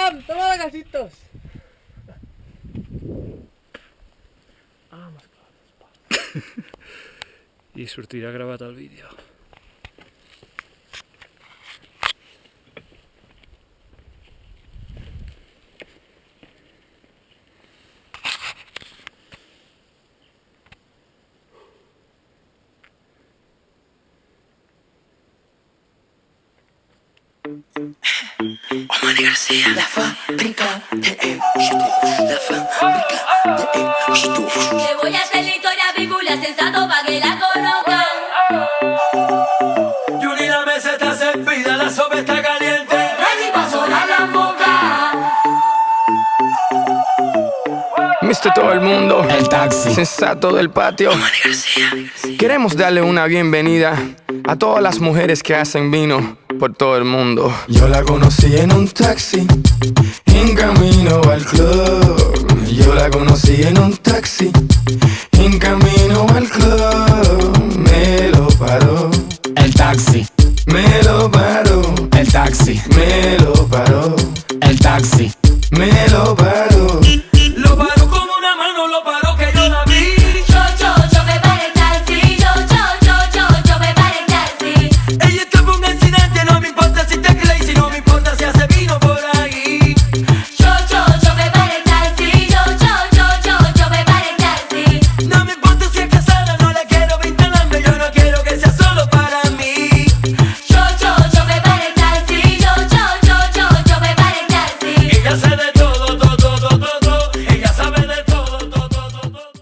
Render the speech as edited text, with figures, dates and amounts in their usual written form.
Pam, toma gasitos. I sortirà gravat el vídeo. Omar García, la fábrica de éxito, la fábrica de éxito. Le voy a hacer la historia bíblia sensato pa' que la conozcan. Yuri, la mesa está servida, la sopa está caliente. Ready pa' sonar la boca. Mister Todo el Mundo, El taxi. sensato del patio. Omar García. Queremos darle una bienvenida a todas las mujeres que hacen vino por todo el mundo. Yo la conocí en un taxi, en camino al club. Yo la conocí en un taxi, en camino al club. Me lo paró, El taxi, me lo paró, el taxi, me lo paró, el taxi. me lo paró.